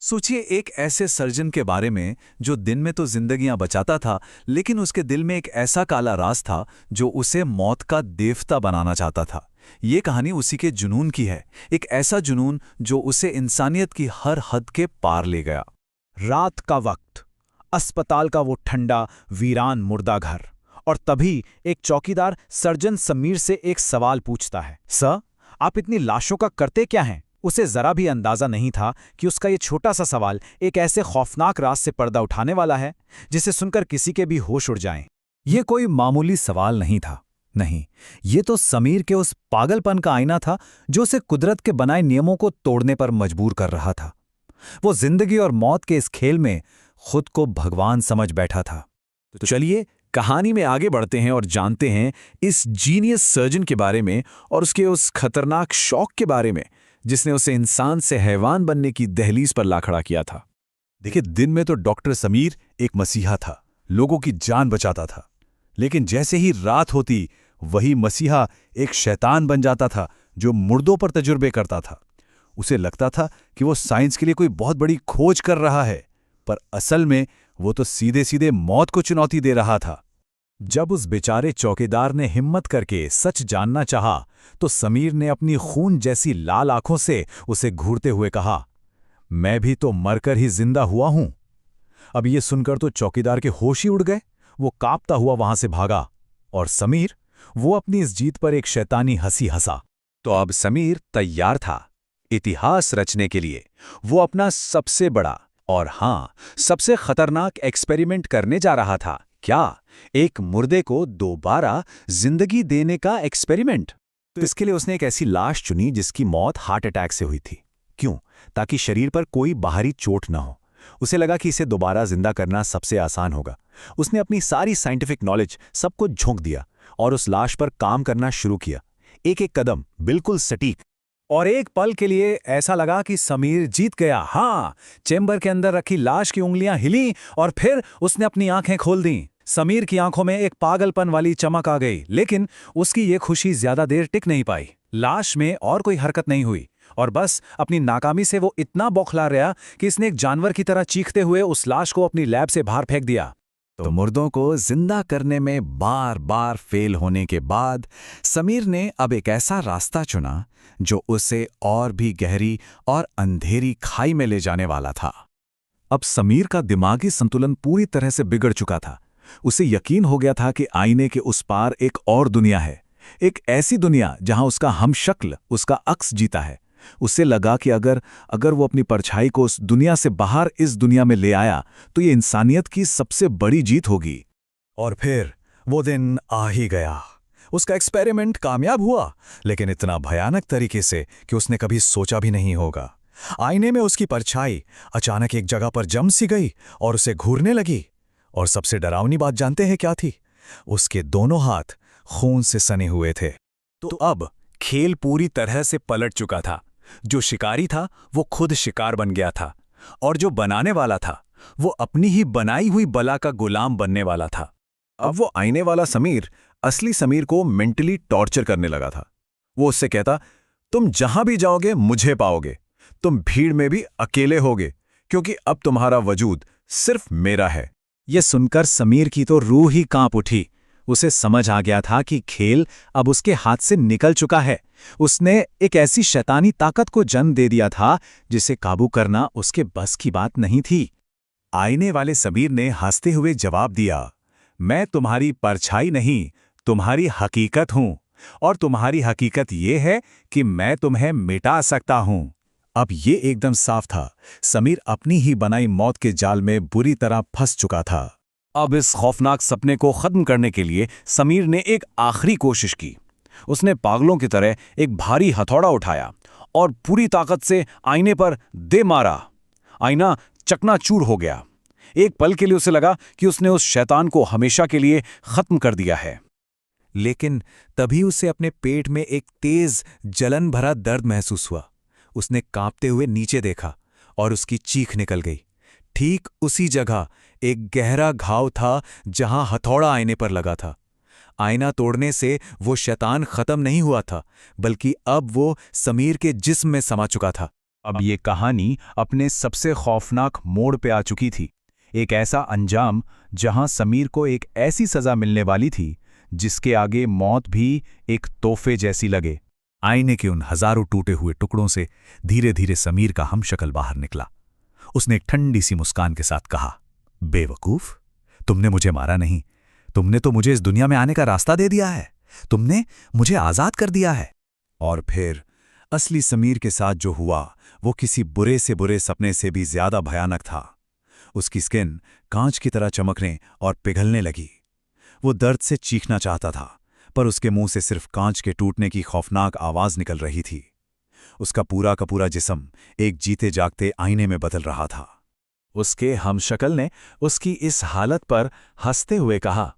सोचिए एक ऐसे सर्जन के बारे में जो दिन में तो जिंदगियां बचाता था, लेकिन उसके दिल में एक ऐसा काला राज था जो उसे मौत का देवता बनाना चाहता था। ये कहानी उसी के जुनून की है, एक ऐसा जुनून जो उसे इंसानियत की हर हद के पार ले गया। रात का वक्त, अस्पताल का वो ठंडा वीरान मुर्दा घर, और तभी एक चौकीदार सर्जन समीर से एक सवाल पूछता है। सर, आप इतनी लाशों का करते क्या हैं? उसे जरा भी अंदाजा नहीं था कि उसका ये छोटा सा सवाल एक ऐसे खौफनाक राज से पर्दा उठाने वाला है जिसे सुनकर किसी के भी होश उड़ जाएं। ये कोई मामूली सवाल नहीं था, नहीं, ये तो समीर के उस पागलपन का आईना था जो उसे कुदरत के बनाए नियमों को तोड़ने पर मजबूर कर रहा था। वो जिंदगी और मौत के इस खेल में खुद को भगवान समझ बैठा था। तो चलिए कहानी में आगे बढ़ते हैं और जानते हैं इस जीनियस सर्जन के बारे में और उसके उस खतरनाक शौक के बारे में जिसने उसे इंसान से हैवान बनने की दहलीज पर ला खड़ा किया था। देखिए, दिन में तो डॉक्टर समीर एक मसीहा था, लोगों की जान बचाता था। लेकिन जैसे ही रात होती, वही मसीहा एक शैतान बन जाता था जो मुर्दों पर तजुर्बे करता था। उसे लगता था कि वो साइंस के लिए कोई बहुत बड़ी खोज कर रहा है, पर असल में वो तो सीधे सीधे मौत को चुनौती दे रहा था। जब उस बेचारे चौकीदार ने हिम्मत करके सच जानना चाहा, तो समीर ने अपनी खून जैसी लाल आंखों से उसे घूरते हुए कहा, मैं भी तो मरकर ही जिंदा हुआ हूं। अब ये सुनकर तो चौकीदार के होश ही उड़ गए। वो कांपता हुआ वहां से भागा, और समीर, वो अपनी इस जीत पर एक शैतानी हंसी हंसा। तो अब समीर तैयार था इतिहास रचने के लिए। वो अपना सबसे बड़ा और सबसे खतरनाक एक्सपेरिमेंट करने जा रहा था। क्या? एक मुर्दे को दोबारा जिंदगी देने का एक्सपेरिमेंट। तो इसके लिए उसने एक ऐसी लाश चुनी जिसकी मौत हार्ट अटैक से हुई थी। क्यों? ताकि शरीर पर कोई बाहरी चोट न हो। उसे लगा कि इसे दोबारा जिंदा करना सबसे आसान होगा। उसने अपनी सारी साइंटिफिक नॉलेज सब कुछ झोंक दिया और उस लाश पर काम करना शुरू किया, एक एक कदम बिल्कुल सटीक। और एक पल के लिए ऐसा लगा कि समीर जीत गया। हाँ, चेंबर के अंदर रखी लाश की उंगलियां हिली और फिर उसने अपनी आंखें खोल दी। समीर की आंखों में एक पागलपन वाली चमक आ गई, लेकिन उसकी ये खुशी ज्यादा देर टिक नहीं पाई। लाश में और कोई हरकत नहीं हुई, और बस अपनी नाकामी से वो इतना बौखला रहा कि इसने एक जानवर की तरह चीखते हुए उस लाश को अपनी लैब से बाहर फेंक दिया। तो मुर्दों को जिंदा करने में बार बार फेल होने के बाद समीर ने अब एक ऐसा रास्ता चुना जो उसे और भी गहरी और अंधेरी खाई में ले जाने वाला था। अब समीर का दिमागी संतुलन पूरी तरह से बिगड़ चुका था। उसे यकीन हो गया था कि आईने के उस पार एक और दुनिया है, एक ऐसी दुनिया जहां उसका हमशक्ल, उसका अक्स जीता है। उसे लगा कि अगर वो अपनी परछाई को उस दुनिया से बाहर इस दुनिया में ले आया तो ये इंसानियत की सबसे बड़ी जीत होगी। और फिर वो दिन आ ही गया। उसका एक्सपेरिमेंट कामयाब हुआ, लेकिन इतना भयानक तरीके से कि उसने कभी सोचा भी नहीं होगा। आईने में उसकी परछाई अचानक एक जगह पर जम सी गई और उसे घूरने लगी। और सबसे डरावनी बात जानते हैं क्या थी? उसके दोनों हाथ खून से सने हुए थे। तो अब खेल पूरी तरह से पलट चुका था। जो शिकारी था वो खुद शिकार बन गया था, और जो बनाने वाला था वो अपनी ही बनाई हुई बला का गुलाम बनने वाला था। अब वो आईने वाला समीर असली समीर को मेंटली टॉर्चर करने लगा था। वो उससे कहता, तुम जहां भी जाओगे मुझे पाओगे, तुम भीड़ में भी अकेले होगे, क्योंकि अब तुम्हारा वजूद सिर्फ मेरा है। ये सुनकर समीर की तो रूह ही कांप उठी। उसे समझ आ गया था कि खेल अब उसके हाथ से निकल चुका है। उसने एक ऐसी शैतानी ताकत को जन्म दे दिया था जिसे काबू करना उसके बस की बात नहीं थी। आईने वाले समीर ने हंसते हुए जवाब दिया, मैं तुम्हारी परछाई नहीं, तुम्हारी हकीकत हूं, और तुम्हारी हकीकत ये है कि मैं तुम्हें मिटा सकता हूं। अब ये एकदम साफ था, समीर अपनी ही बनाई मौत के जाल में बुरी तरह फंस चुका था। अब इस खौफनाक सपने को खत्म करने के लिए समीर ने एक आखिरी कोशिश की। उसने पागलों की तरह एक भारी हथौड़ा उठाया और पूरी ताकत से आईने पर दे मारा। आईना चकनाचूर हो गया। एक पल के लिए उसे लगा कि उसने उस शैतान को हमेशा के लिए खत्म कर दिया है। लेकिन तभी उसे अपने पेट में एक तेज जलन भरा दर्द महसूस हुआ। उसने कांपते हुए नीचे देखा और उसकी चीख निकल गई। ठीक उसी जगह एक गहरा घाव था जहां हथौड़ा आईने पर लगा था। आईना तोड़ने से वो शैतान खत्म नहीं हुआ था, बल्कि अब वो समीर के जिस्म में समा चुका था। अब ये कहानी अपने सबसे खौफनाक मोड़ पे आ चुकी थी। एक ऐसा अंजाम जहां समीर को एक ऐसी सजा मिलने वाली थी जिसके आगे मौत भी एक तोहफे जैसी लगे। आईने के उन हजारों टूटे हुए टुकड़ों से धीरे धीरे समीर का हमशक्ल बाहर निकला। उसने एक ठंडी सी मुस्कान के साथ कहा, बेवकूफ, तुमने मुझे मारा नहीं, तुमने तो मुझे इस दुनिया में आने का रास्ता दे दिया है, तुमने मुझे आजाद कर दिया है। और फिर असली समीर के साथ जो हुआ वो किसी बुरे से बुरे सपने से भी ज्यादा भयानक था। उसकी स्किन कांच की तरह चमकने और पिघलने लगी। वो दर्द से चीखना चाहता था, पर उसके मुंह से सिर्फ कांच के टूटने की खौफनाक आवाज निकल रही थी। उसका पूरा का पूरा जिस्म एक जीते जागते आईने में बदल रहा था। उसके हमशक्ल ने उसकी इस हालत पर हंसते हुए कहा,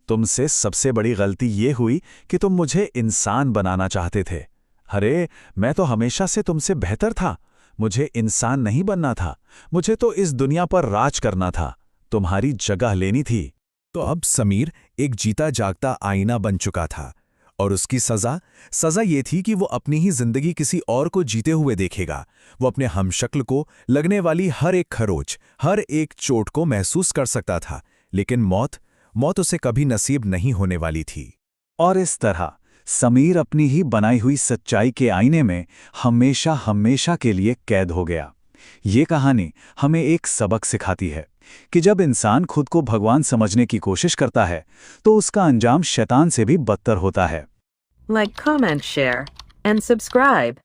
तुमसे सबसे बड़ी गलती ये हुई कि तुम मुझे इंसान बनाना चाहते थे। अरे, मैं तो हमेशा से तुमसे बेहतर था। मुझे इंसान नहीं बनना था, मुझे तो इस दुनिया पर राज करना था, तुम्हारी जगह लेनी थी। तो अब समीर एक जीता जागता आईना बन चुका था और उसकी सजा ये थी कि वो अपनी ही जिंदगी किसी और को जीते हुए देखेगा। वो अपने हमशक्ल को लगने वाली हर एक खरोच, हर एक चोट को महसूस कर सकता था, लेकिन मौत उसे कभी नसीब नहीं होने वाली थी। और इस तरह समीर अपनी ही बनाई हुई सच्चाई के आईने में हमेशा हमेशा के लिए कैद हो गया। ये कहानी हमें एक सबक सिखाती है कि जब इंसान खुद को भगवान समझने की कोशिश करता है तो उसका अंजाम शैतान से भी बदतर होता है। Like, comment, share, and subscribe.